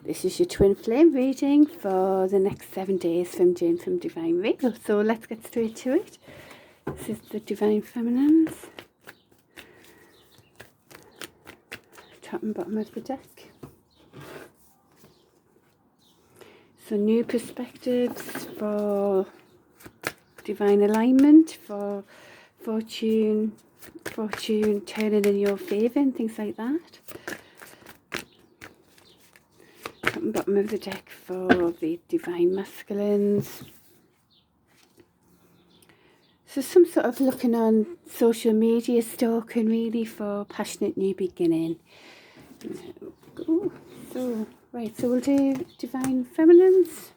This is your twin flame reading for the next 7 days from Jane from Divine Regal. So let's get straight to it. This is the Divine Feminines. Top and bottom of the deck. So new perspectives for divine alignment, for fortune turning in your favour and things like that. Top and bottom of the deck for the divine masculines. So some sort of looking on social media, stalking really for passionate new beginning. Ooh, so we'll do divine feminines,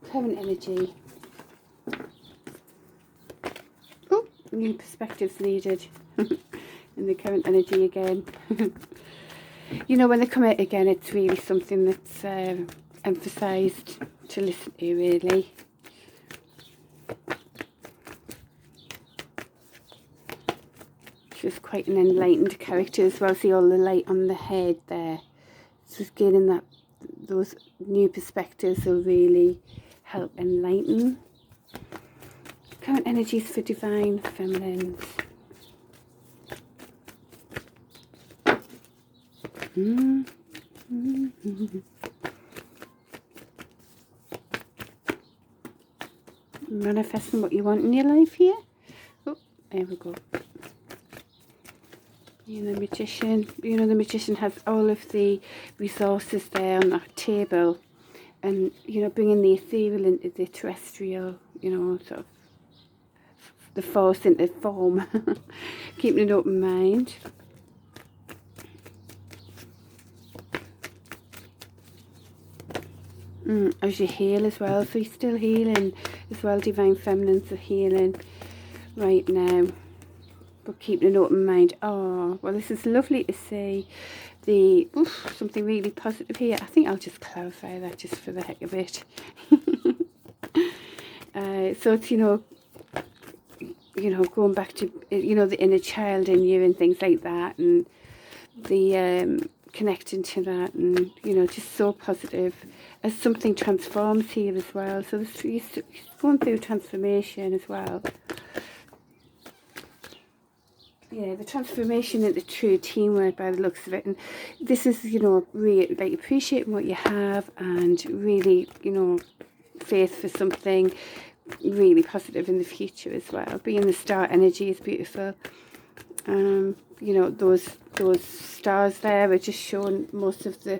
current energy. Oh, new perspectives needed in the current energy again. You know, when they come out again, it's really something that's emphasised to listen to, really. She's quite an enlightened character as well. See all the light on the head there. Just getting that, those new perspectives will really help enlighten. Current energies for divine feminines. Manifesting what you want in your life here. Oh, there we go. You know, magician. You know, the magician has all of the resources there on that table, and you know, bringing the ethereal into the terrestrial. You know, sort of the force into form. Keeping an open mind. As you heal as well, so you're still healing as well. Divine feminines are healing right now, but keeping an open mind. Oh, well, this is lovely to see. The something really positive here. I think I'll just clarify that just for the heck of it. So it's, you know, going back to, you know, the inner child in you and things like that, and the connecting to that, and you know, just so positive as something transforms here as well. So this, you're going through transformation as well. Yeah, the transformation into true teamwork by the looks of it. And this is, you know, really like appreciating what you have, and really, you know, faith for something really positive in the future as well. Being the star energy is beautiful. You know, those stars there are just showing most of the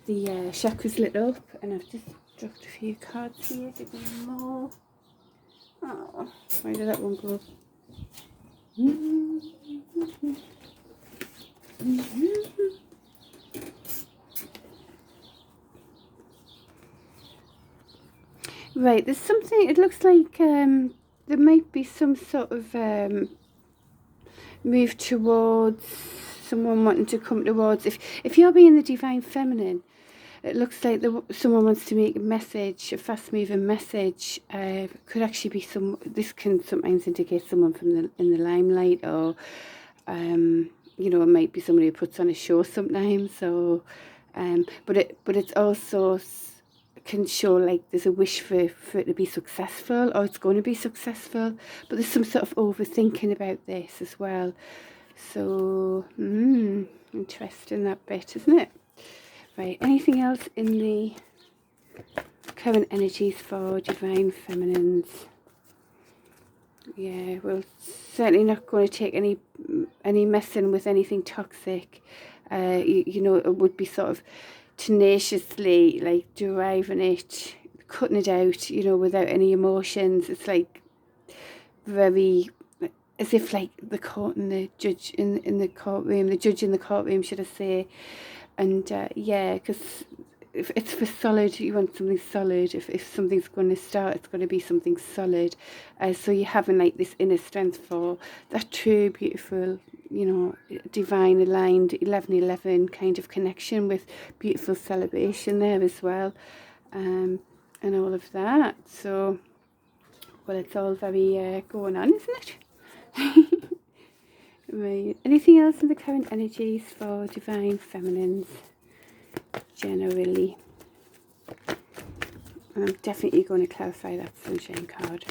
chakras lit up, and I've just dropped a few cards here to give me more. Oh, where did that one go? Right, there's something, it looks like there might be some sort of move towards someone wanting to come towards, if you're being the divine feminine, it looks like someone wants to make a message, a fast moving message. Could actually be this can sometimes indicate someone from in the limelight, or you know, it might be somebody who puts on a show sometimes. So but it's also can show like there's a wish for it to be successful, or it's going to be successful, but there's some sort of overthinking about this as well. So interesting, that bit, isn't it? Right, anything else in the current energies for divine feminines? Yeah, we're certainly not going to take any messing with anything toxic. You know, it would be sort of tenaciously like driving it, cutting it out, you know, without any emotions. It's like very, as if like the court and the judge in the courtroom, the judge in the courtroom, should I say. And yeah, because if it's for solid, you want something solid. If something's going to start, it's going to be something solid. So you're having like this inner strength for that true, beautiful, you know, divine aligned 11/11 kind of connection with beautiful celebration there as well, and all of that. So, well, it's all very going on, isn't it? Right. Anything else in the current energies for divine feminines? thoroughly. And I'm definitely going to clarify that sunshine card.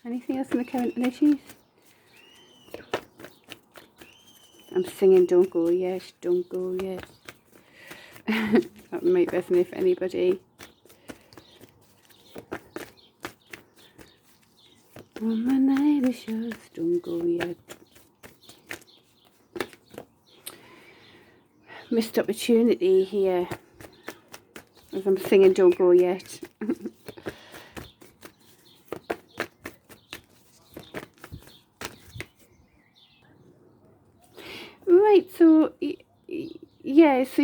Anything else in the current energies? I'm singing Don't Go Yet, Don't Go Yet. That might resonate for anybody. On my night is yours, don't go yet. Missed opportunity here as I'm singing Don't Go Yet. Right, so yeah, so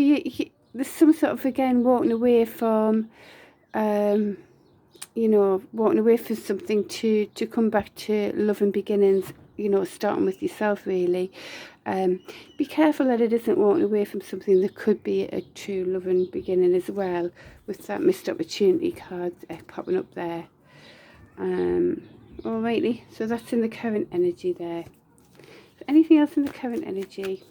there's some sort of, again, walking away from, you know, walking away from something to come back to love and beginnings, you know, starting with yourself, really. Be careful that it isn't walking away from something that could be a true love and beginning as well, with that missed opportunity card popping up there. Alrighty, so that's in the current energy there. So anything else in the current energy?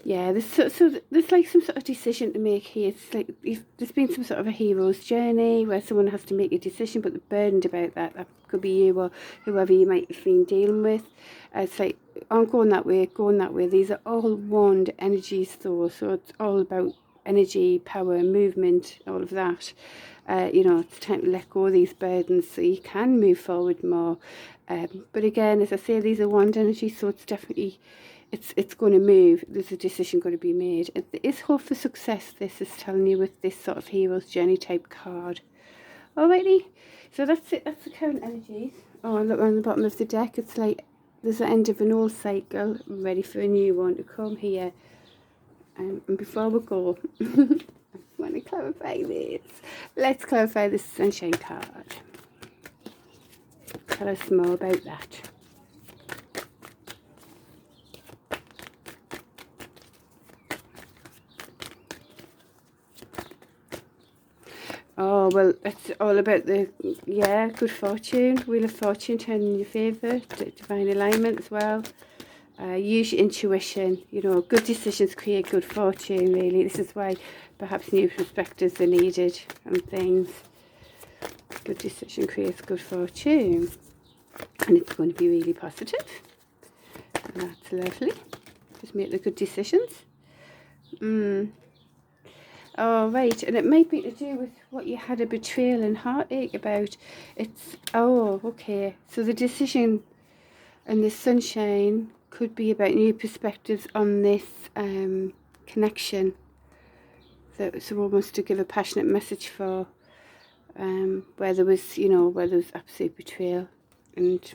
Yeah, there's like some sort of decision to make here. It's like there's been some sort of a hero's journey where someone has to make a decision, but they're burdened about that. That could be you or whoever you might have been dealing with. It's like, I'm going that way, going that way. These are all wand energies though, so it's all about energy, power, movement, all of that. You know, it's time to let go of these burdens so you can move forward more. But again, as I say, these are wand energies, so it's definitely, it's going to move. There's a decision going to be made. There is hope for success, this is telling you, with this sort of hero's journey type card. Alrighty, so that's it. That's the current energies. Oh, look on the bottom of the deck. It's like there's the end of an old cycle, ready for a new one to come here. And before we go, I just want to clarify this. Let's clarify this sunshine card. Tell us more about that. Oh, well, it's all about the, yeah, good fortune, Wheel of Fortune turning in your favour, divine alignment as well. Use your intuition, you know, good decisions create good fortune, really. This is why perhaps new perspectives are needed and things. Good decision creates good fortune. And it's going to be really positive. And that's lovely. Just make the good decisions. Oh, right, and it might be to do with what you had a betrayal and heartache about. It's, oh, okay. So the decision and the sunshine could be about new perspectives on this connection that someone wants to give a passionate message for, where there was, you know, where there was absolute betrayal. And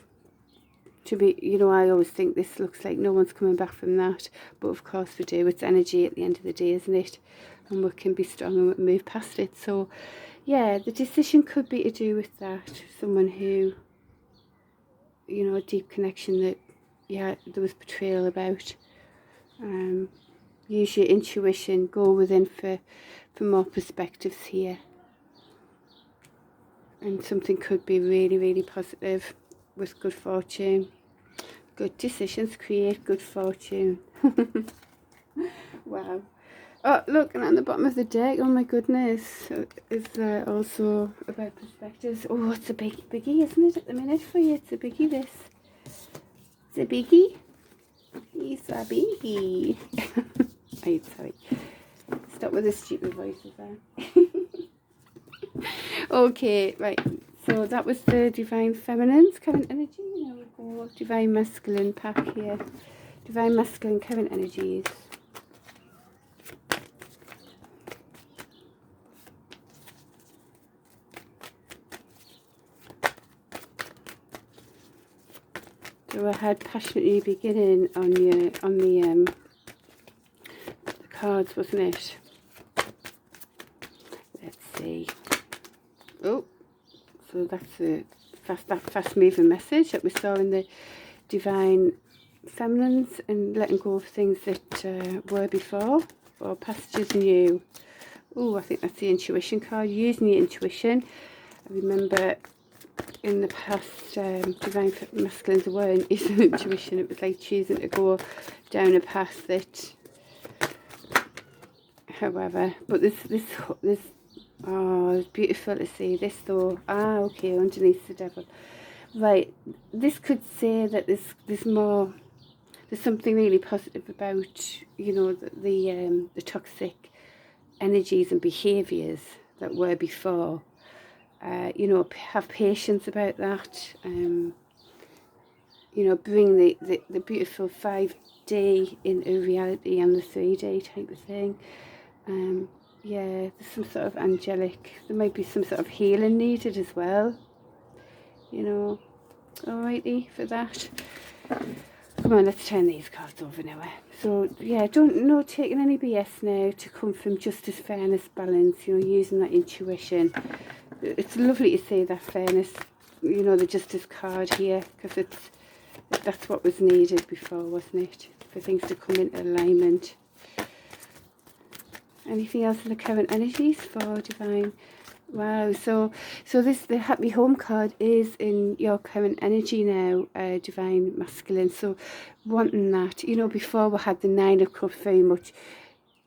to be, you know, I always think this looks like no one's coming back from that, but of course we do. It's energy at the end of the day, isn't it? And we can be strong and move past it. So yeah, the decision could be to do with that. Someone who, you know, a deep connection that, yeah, there was betrayal about. Use your intuition, go within for more perspectives here. And something could be really, really positive with good fortune. Good decisions create good fortune. Wow. Oh, look, and at the bottom of the deck, oh my goodness, is also about perspectives. Oh, it's a biggie, isn't it, at the minute for you? It's a biggie, this. It's a biggie. It's a biggie. Right, sorry. Stop with the stupid voices there. Okay, right. So that was the Divine Feminine's current energy. Now we'll go Divine Masculine pack here. Divine Masculine current energies. So I had passionately beginning on the cards, wasn't it? Let's see. Oh, so that's the fast moving message that we saw in the divine feminines, and letting go of things that were before, or passages new. Oh, I think that's the intuition card, using your intuition. I remember in the past, divine masculines weren't using intuition. It was like choosing to go down a path that, however, but this oh, it's beautiful to see this though. Okay, underneath the devil, right. This could say that there's more, there's something really positive about, you know, the toxic energies and behaviours that were before. You know, have patience about that. You know, bring the beautiful 5D into reality and the 3D type of thing. Yeah, there's some sort of angelic, there might be some sort of healing needed as well, you know. Alrighty for that. Come on, let's turn these cards over now. So yeah, no taking any BS now, to come from justice, fairness, balance, you know, using that intuition. It's lovely to see that fairness, you know, the justice card here, because that's what was needed before, wasn't it, for things to come into alignment. Anything else in the current energies for divine? Wow, so this, the happy home card, is in your current energy now, divine masculine. So wanting that, you know, before we had the 9 of cups, very much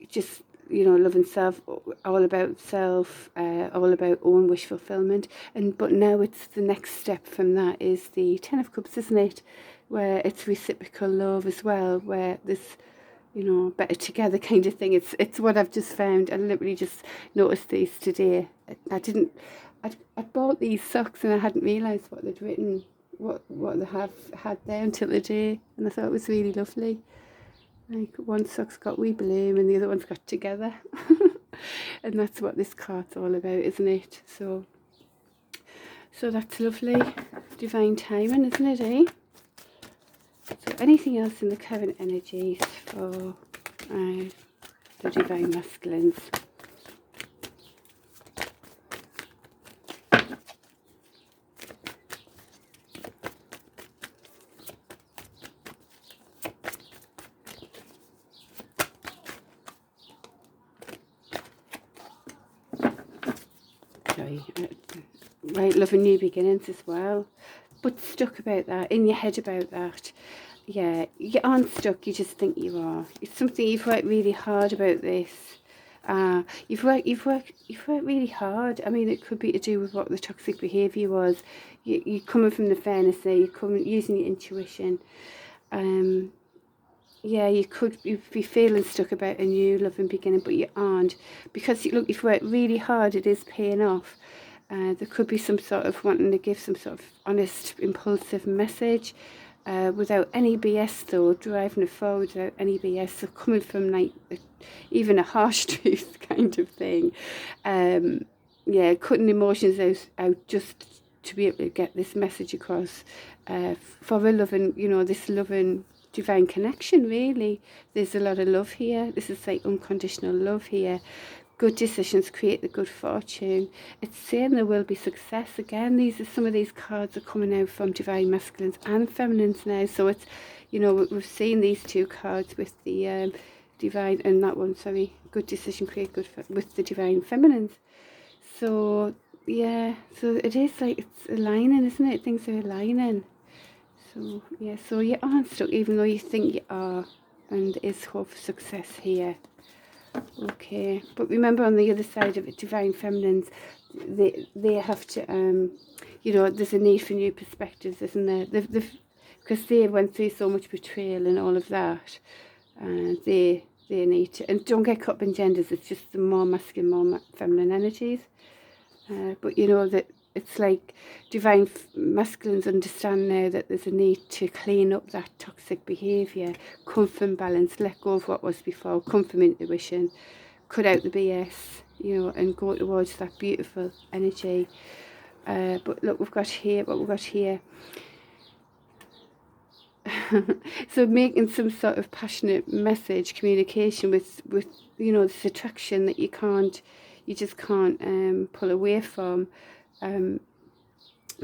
just, you know, loving self, all about self, all about own wish fulfillment. But now it's the next step from that is the 10 of cups, isn't it, where it's reciprocal love as well, where there's, you know, better together kind of thing. It's what I've just found. I literally just noticed these today. I bought these socks and I hadn't realised what they'd written, what they have had there until today, and I thought it was really lovely. Like, one sock's got "we bloom" and the other one's got "together." And that's what this card's all about, isn't it? So that's lovely. Divine timing, isn't it, eh? So anything else in the current energies for the divine masculines? Right, loving new beginnings as well, but stuck about that, in your head about that. Yeah, you aren't stuck, you just think you are. It's something you've worked really hard about this. You've worked really hard. I mean, it could be to do with what the toxic behaviour was. You're coming from the fairness there, you're coming using your intuition. Yeah, you could be feeling stuck about a new loving beginning, but you aren't, because look, you've worked really hard, it is paying off. There could be some sort of wanting to give some sort of honest, impulsive message, without any BS though, driving it forward without any BS, so coming from like even a harsh truth kind of thing. Yeah, cutting emotions out just to be able to get this message across, for a loving, you know, this loving divine connection. Really, there's a lot of love here. This is like unconditional love here. Good decisions create the good fortune. It's saying there will be success again. Some of these cards are coming out from divine masculines and feminines now. So it's, you know, we've seen these two cards with the divine, and that one, sorry, good decision create good with the divine feminines. So yeah, so it is like it's aligning, isn't it? Things are aligning. So yeah, so you aren't stuck, even though you think you are, and there is hope for success here. Okay, but remember, on the other side of it, divine feminines, they have to, you know, there's a need for new perspectives, isn't there? Because they went through so much betrayal and all of that, they need to, and don't get caught up in genders. It's just the more masculine, more feminine energies. But you know that it's like divine masculines understand now that there's a need to clean up that toxic behaviour, come from balance, let go of what was before, come from intuition, cut out the BS, you know, and go towards that beautiful energy. But look, we've got here what we've got here. So making some sort of passionate message, communication with you know, this attraction that you just can't pull away from.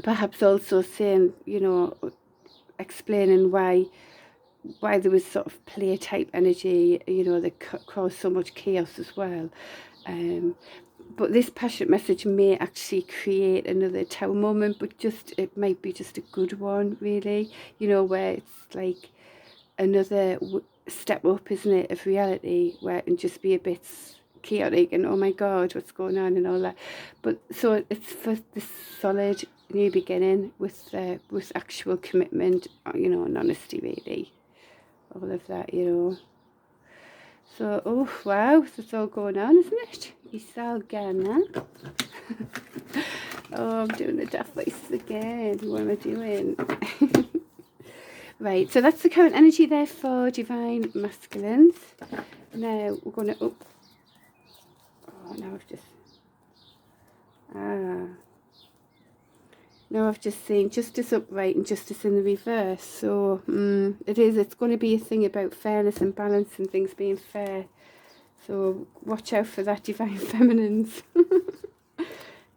perhaps also saying, you know, explaining why there was sort of play type energy, you know, that caused so much chaos as well. But this passionate message may actually create another tower moment, but it might be just a good one, really, you know, where it's like another step up, isn't it, of reality, where it can just be a bit chaotic and oh my god, what's going on and all that. But so it's for this solid new beginning with actual commitment, you know, and honesty, really, all of that, you know. So, oh wow, it's all going on, isn't it? It's all going on. Oh, I'm doing the death voice again. What am I doing? Right, so that's the current energy there for divine masculines. Now we're going to up. Oh, now I've just. Now I've just seen justice upright and justice in the reverse. So it's going to be a thing about fairness and balance and things being fair. So watch out for that, divine feminines.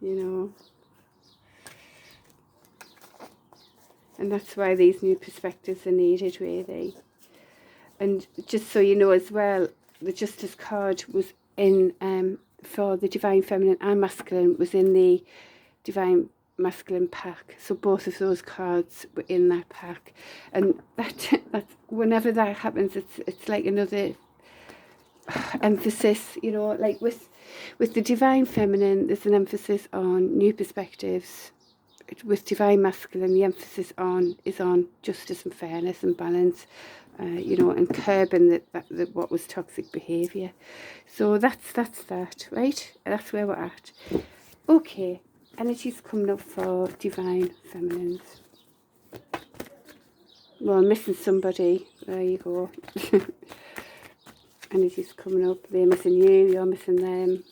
You know. And that's why these new perspectives are needed, really. And just so you know as well, the Justice card was in, for the Divine Feminine and Masculine, was in the Divine Masculine pack. So both of those cards were in that pack. And that's whenever that happens, it's like another emphasis, you know, like with the Divine Feminine, there's an emphasis on new perspectives. With Divine Masculine, the emphasis is on justice and fairness and balance, you know, and curbing what was toxic behaviour. So that's that, right? That's where we're at. Okay, energy's coming up for Divine Feminines. Well, I'm missing somebody. There you go. Energy's coming up. They're missing you. You're missing them.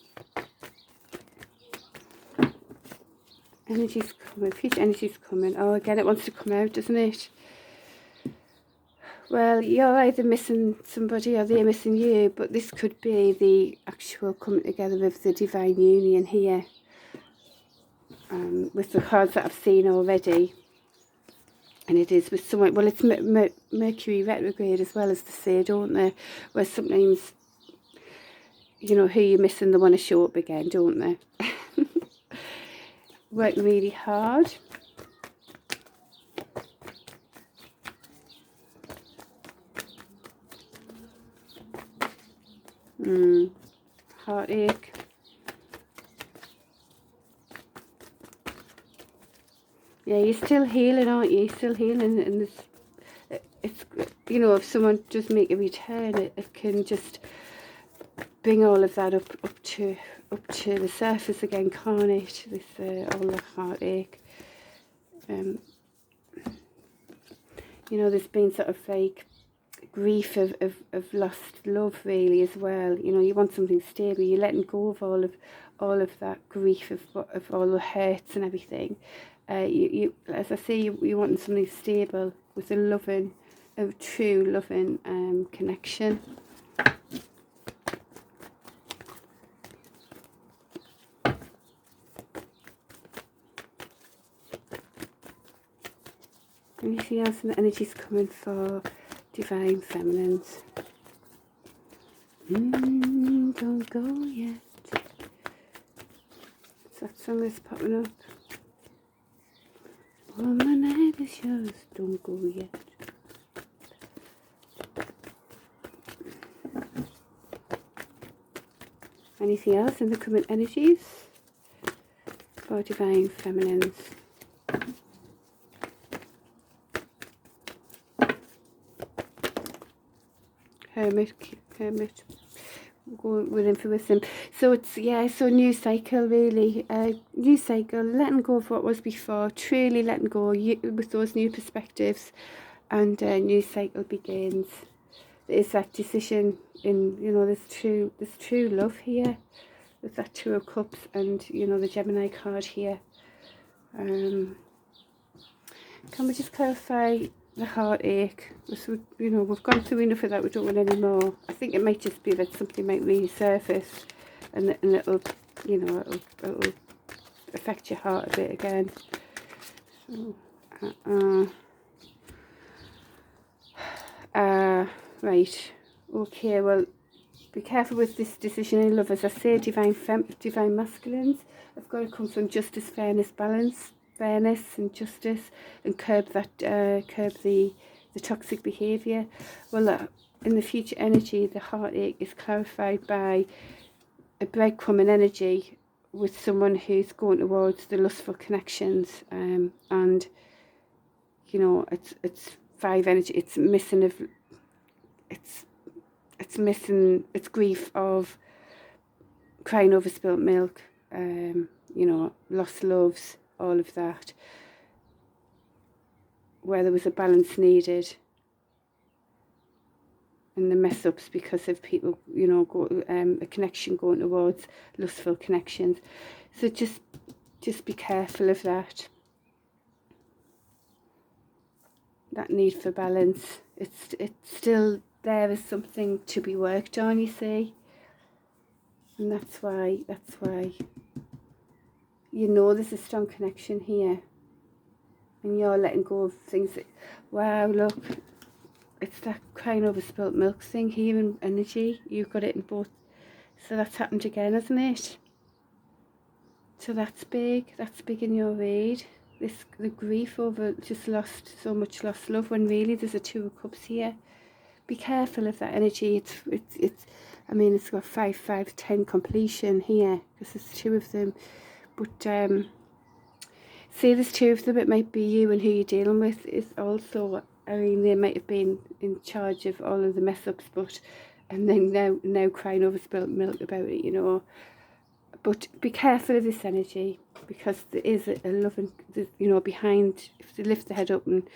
Energy's coming, future energy's coming. Oh, again, it wants to come out, doesn't it? Well, you're either missing somebody or they're missing you, but this could be the actual coming together of the divine union here. With the cards that I've seen already. And it is with someone, well, it's Mercury retrograde as well, as they say, don't they? Where sometimes, you know, who you're missing, they want to show up again, don't they? Working really hard. Heartache. Yeah, you're still healing, aren't you? You're still healing, and it's, you know, if someone does make a return, it can just bring all of that up to the surface again, can't it? With all the heartache. You know, there's been sort of like grief of lost love, really, as well. You know, you want something stable. You're letting go of all of that grief of all the hurts and everything. You as I say, you want something stable with a true loving connection. Anything else in the energy's coming for divine feminines? Don't go yet. It's that song that's popping up. Oh, my night is yours, don't go yet. Anything else in the coming energies for divine feminines? Hermit. Go within for wisdom. So it's, yeah, so new cycle, really. New cycle, letting go of what was before, truly letting go with those new perspectives, and a new cycle begins. There's that decision in, you know, there's true love here with that Two of Cups and, you know, the Gemini card here. Can we just clarify the heartache? So, you know, we've gone through enough of that, we don't want any more. I think it might just be that something might resurface, and it'll, you know, it'll affect your heart a bit again. Right. Okay, well, be careful with this decision in love. As I say, divine masculines have got to come from justice, fairness, balance, fairness and justice, and curb the toxic behaviour. Well, in the future energy, the heartache is clarified by a breadcrumb energy with someone who's going towards the lustful connections, and you know, it's five energy. It's missing of it's missing. It's grief of crying over spilt milk. You know, lost loves, all of that. Where there was a balance needed, and the mess ups because of people, you know, a connection going towards lustful connections. So just be careful of that. That need for balance. It's still there as something to be worked on, you see. And that's why you know there's a strong connection here. And you're letting go of things that, wow, look, it's that crying over spilt milk thing here in energy. You've got it in both. So that's happened again, hasn't it? So that's big in your read. The grief over just so much lost love, when really there's a Two of Cups here. Be careful of that energy. It's I mean, it's got 5, 5, 10 completion here because there's two of them. But say there's two of them, it might be you, and who you're dealing with is also, I mean, they might have been in charge of all of the mess ups, but and then now crying over spilt milk about it, you know. But be careful of this energy, because there is a loving, you know, behind. If they lift the head up and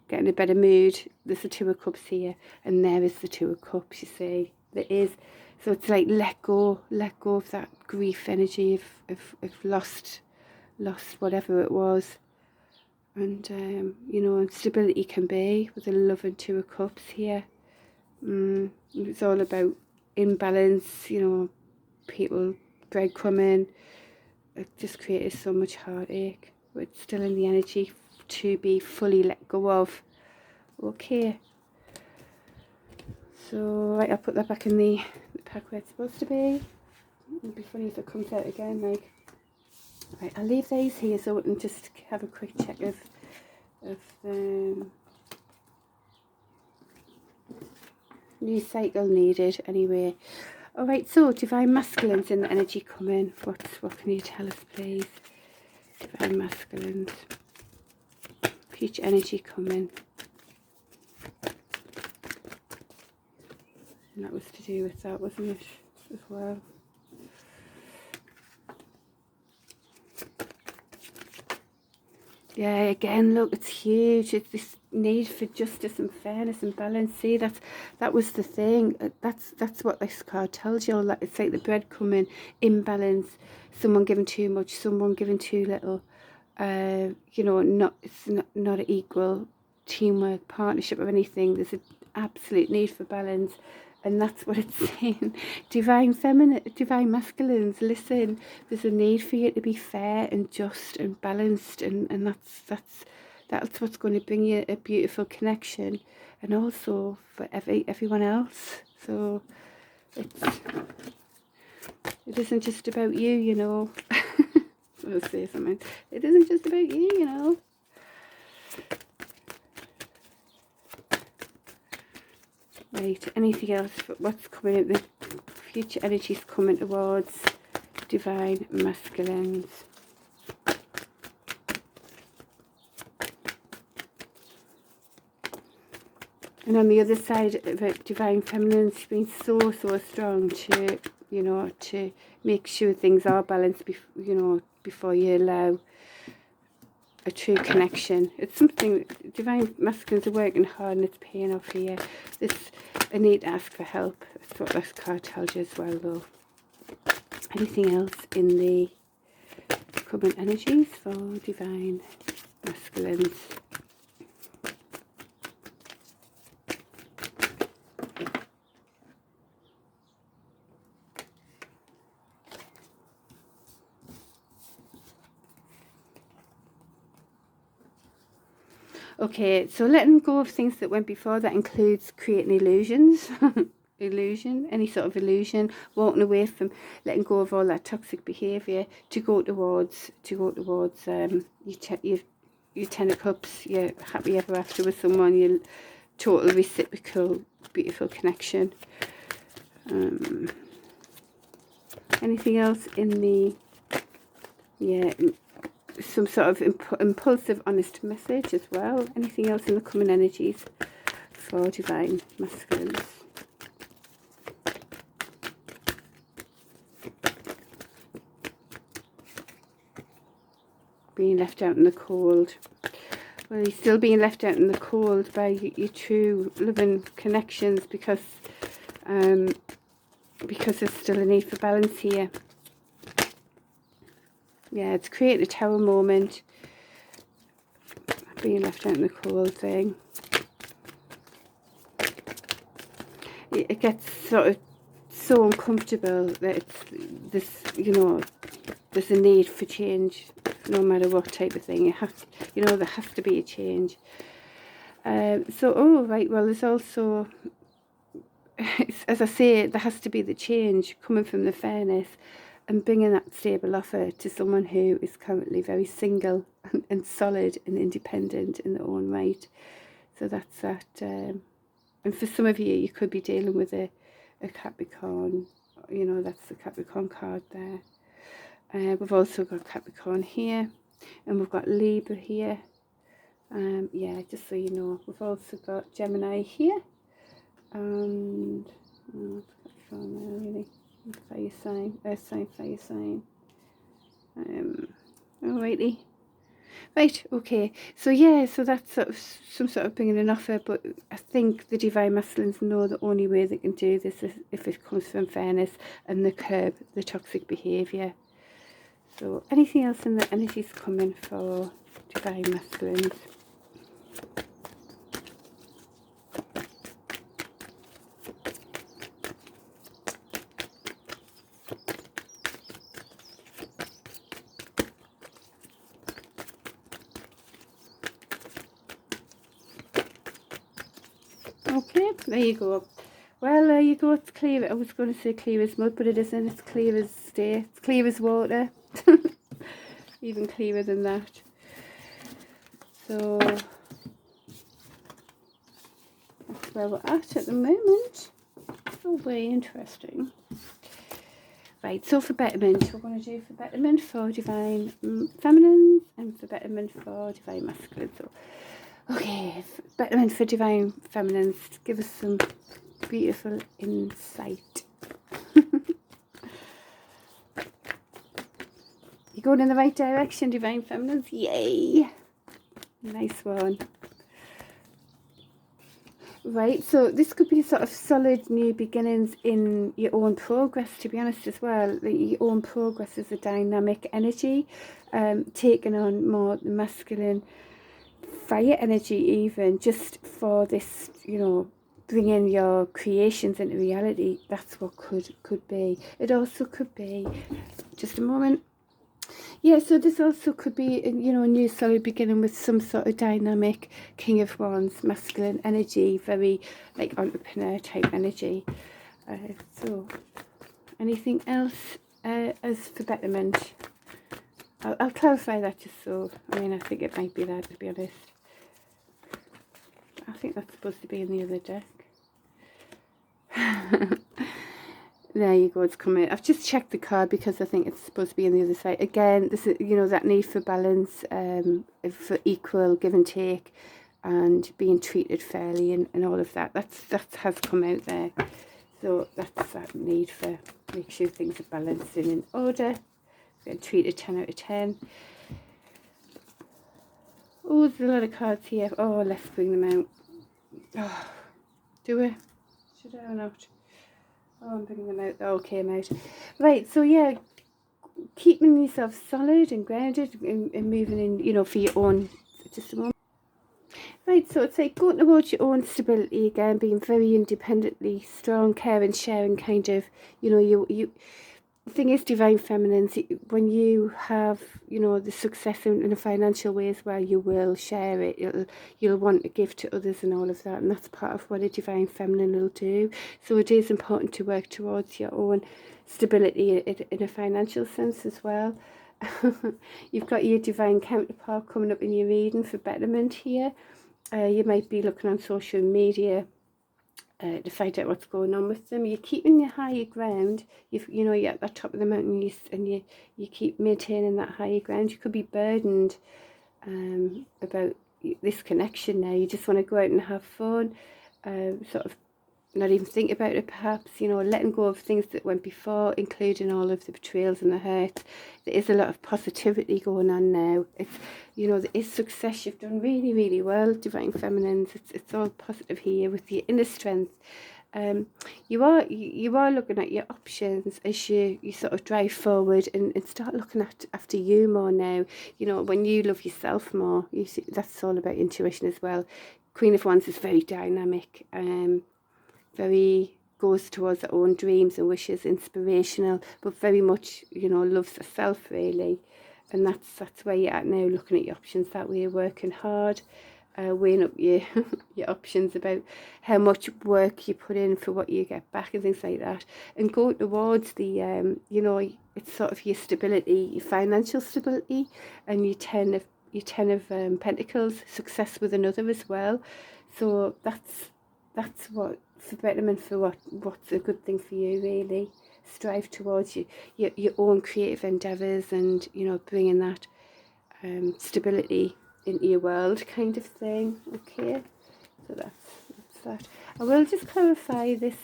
get in a better mood, there's a Two of Cups here, and there is the Two of Cups, you see. There is. So it's like let go of that grief energy of lost whatever it was. And you know, and stability can be with a love and Two of Cups here. It's all about imbalance, you know, people breadcrumbing. It just created so much heartache, but it's still in the energy to be fully let go of. Okay, so right, I'll put that back in the pack where it's supposed to be. It'd be funny if it comes out again. Like, right, I'll leave these here so we can just have a quick check of new cycle needed anyway. Alright, so divine masculines in the energy coming. What can you tell us, please? Divine masculines. Future energy coming. And that was to do with that, wasn't it? As well. Yeah, again, look, it's huge. It's this need for justice and fairness and balance. See, that was the thing. That's what this card tells you. That it's like the breadcrumbing, imbalance, someone giving too much, someone giving too little. You know, it's not an equal teamwork, partnership or anything. There's an absolute need for balance. And that's what it's saying. Divine masculines, listen, there's a need for you to be fair and just and balanced, and that's what's going to bring you a beautiful connection, and also for everyone else. So it isn't just about you, you know. I'll say something. It isn't just about you, you know. Right, anything else? What's coming in? The future energies coming towards divine masculines. And on the other side of it, divine feminines being so strong to, you know, to make sure things are balanced, you know, before you allow a true connection. It's something, divine masculines are working hard and it's paying off here. I need to ask for help. That's what this card tells you as well, though. Anything else in the coming energies for divine masculines? Okay, so letting go of things that went before, that includes creating illusions. Illusion, any sort of illusion, walking away from, letting go of all that toxic behavior to go towards your 10 of cups, your happy ever after with someone, your total reciprocal beautiful connection. Anything else in the, yeah, some sort of impulsive honest message as well? Anything else in the coming energies for divine masculines? Being left out in the cold. Well, you're still being left out in the cold by your true loving connections, because there's still a need for balance here. Yeah, it's creating a tower moment. Being left out in the cold thing. It gets sort of so uncomfortable that it's there's a need for change, no matter what type of thing. There has to be a change. There's also, as I say, there has to be the change coming from the fairness and bringing that stable offer to someone who is currently very single and solid and independent in their own right. So that's that. And for some of you, you could be dealing with a Capricorn. That's the Capricorn card there. We've also got Capricorn here, and we've got Libra here. Just so you know, we've also got Gemini here, and fire sign, earth sign, fire sign. Alrighty. Right, okay. So that's sort of some sort of bringing an offer, but I think the divine masculines know the only way they can do this is if it comes from fairness and the curb the toxic behaviour. So anything else in the energies coming for divine masculines? Okay, there you go. Well, there you go. It's clear. I was going to say clear as mud, but it isn't. It's clear as day. It's clear as water. Even clearer than that. So that's where we're at the moment. So very interesting. Right, so for betterment, we're going to do for betterment for divine feminines and for betterment for divine masculines. So, okay, betterment for divine feminines. Give us some beautiful insight. You're going in the right direction, divine feminines. Yay! Nice one. Right, so this could be sort of solid new beginnings in your own progress, to be honest, as well. Your own progress is a dynamic energy, taking on more masculine fire energy, even just for this, bringing your creations into reality. That's what could be. It also could be, just a moment. Yeah, so this also could be, a new solid beginning with some sort of dynamic King of Wands, masculine energy, very like entrepreneur type energy. So, anything else as for betterment? I'll clarify that just so, I think it might be that, to be honest. I think that's supposed to be in the other deck. There you go, it's coming. I've just checked the card because I think it's supposed to be on the other side. Again, this is, that need for balance, for equal give and take, and being treated fairly, and all of that. That has come out there. So that's that need for make sure things are balanced and in order. Getting treated 10 out of 10. Oh, there's a lot of cards here. Oh, let's bring them out. Oh, do we? Should I or not? Oh, I'm bringing them out. Okay, I'm out. Right, so yeah, keeping yourself solid and grounded and moving in, for your own, just a moment. Right, so it's like going towards your own stability again, being very independently strong, caring, sharing, kind of, the thing is, divine feminines, when you have, you know, the success in a financial way as well, you will share it. You'll want to give to others and all of that, and that's part of what a divine feminine will do. So it is important to work towards your own stability in a financial sense as well. You've got your divine counterpart coming up in your reading for betterment here. You might be looking on social media to find out what's going on with them. You're keeping your higher ground. You know, you're at the top of the mountain, and you keep maintaining that higher ground. You could be burdened about this connection now. You just want to go out and have fun, sort of not even think about it perhaps, you know, letting go of things that went before, including all of the betrayals and the hurt. There is a lot of positivity going on now. It's, you know, there is success. You've done really, really well, divine feminines. It's all positive here with your inner strength. You are looking at your options as you sort of drive forward and start looking after you more now. You know, when you love yourself more, you see, that's all about intuition as well. Queen of Wands is very dynamic, very goes towards her own dreams and wishes, inspirational, but very much, you know, loves herself really. And that's where you're at now, looking at your options that way, working hard, weighing up your your options about how much work you put in for what you get back and things like that, and go towards the you know, it's sort of your stability, your financial stability, and your ten of Pentacles, success with another as well. So that's what for betterment, for what's a good thing for you really. Strive towards your own creative endeavours, and, you know, bringing that stability into your world kind of thing. Okay, so that's that. I will just clarify this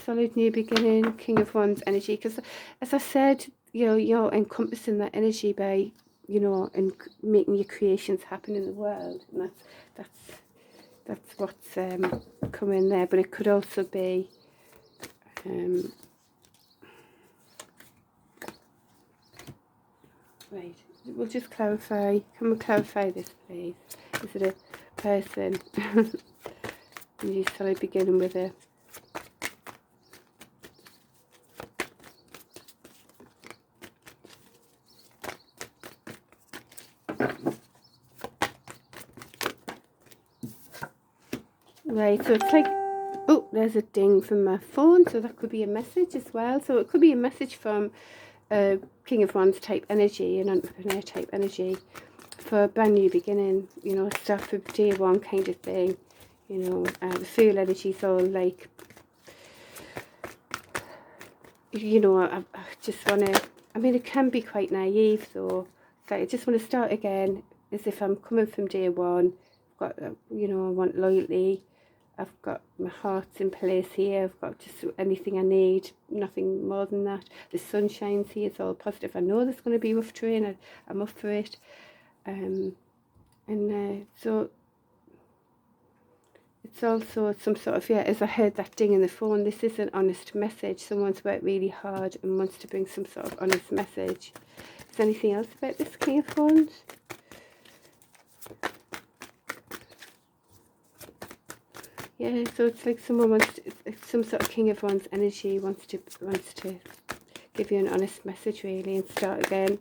solid new beginning, King of Wands energy, because as I said, you know, you're encompassing that energy by, you know, and making your creations happen in the world, and that's what's coming there. But it could also be right, we'll just clarify. Can we clarify this, please? Is it a person? And you solid beginning with a right, so it's like, oh, there's a ding from my phone, so that could be a message as well. So it could be a message from King of Wands type energy, an entrepreneur type energy, for a brand new beginning, you know, start from day one kind of thing. You know, the Fool energy is all like, you know, I just want to, I mean, it can be quite naive though. So I just want to start again as if I'm coming from day one. I've got, you know, I want loyalty. I've got my heart's in place here. I've got just anything I need, nothing more than that. The sun shines here, it's all positive. I know there's going to be rough terrain. I'm up for it. So it's also some sort of, yeah, as I heard that ding in the phone, this is an honest message. Someone's worked really hard and wants to bring some sort of honest message. Is there anything else about this King of Wands? Yeah, so it's like someone wants to, some sort of King of Wands energy wants to give you an honest message really, and start again,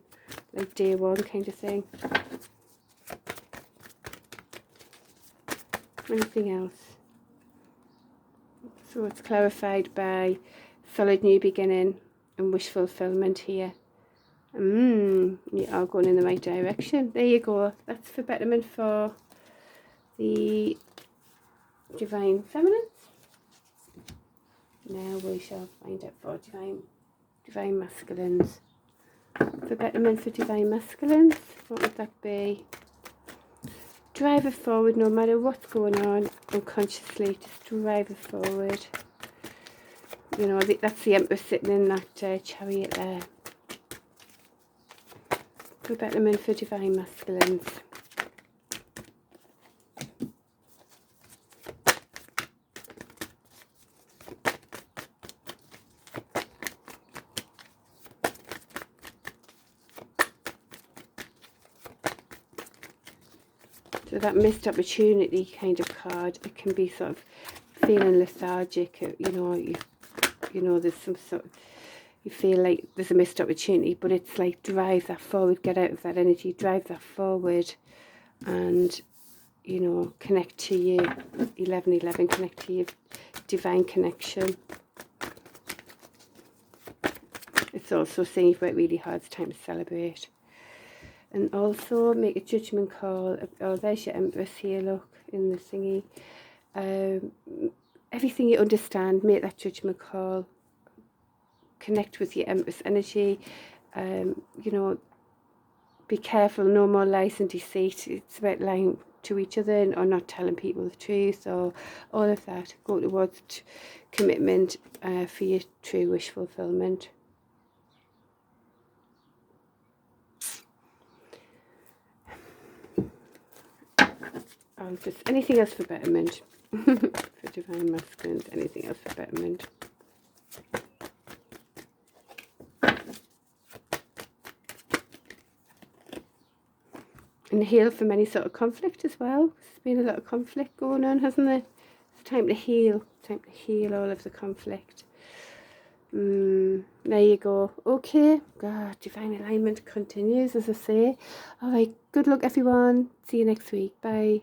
like day one kind of thing. Anything else? So it's clarified by solid new beginning and wish fulfillment here. You are going in the right direction. There you go. That's for betterment for the divine feminines. Now we shall find out for divine masculines. For betterment for divine masculines, what would that be? Drive it forward no matter what's going on unconsciously. Just drive it forward. You know, that's the Empress sitting in that chariot there. For betterment for divine masculines. So that missed opportunity kind of card, it can be sort of feeling lethargic, you know, there's some sort of, you feel like there's a missed opportunity, but it's like drive that forward, get out of that energy, drive that forward, and you know, connect to your 1111, connect to your divine connection. It's also saying you've worked really hard, it's time to celebrate. And also make a judgment call. Oh, there's your Empress here, look, in the thingy. Everything you understand, make that judgment call. Connect with your Empress energy. You know, be careful, no more lies and deceit. It's about lying to each other or not telling people the truth, or all of that. Go towards commitment for your true wish fulfillment. I'll just, anything else for betterment. For divine masculines, anything else for betterment. And heal from any sort of conflict as well. There's been a lot of conflict going on, hasn't there? It's time to heal. Time to heal all of the conflict. There you go. Okay. God, divine alignment continues, as I say. All right. Good luck, everyone. See you next week. Bye.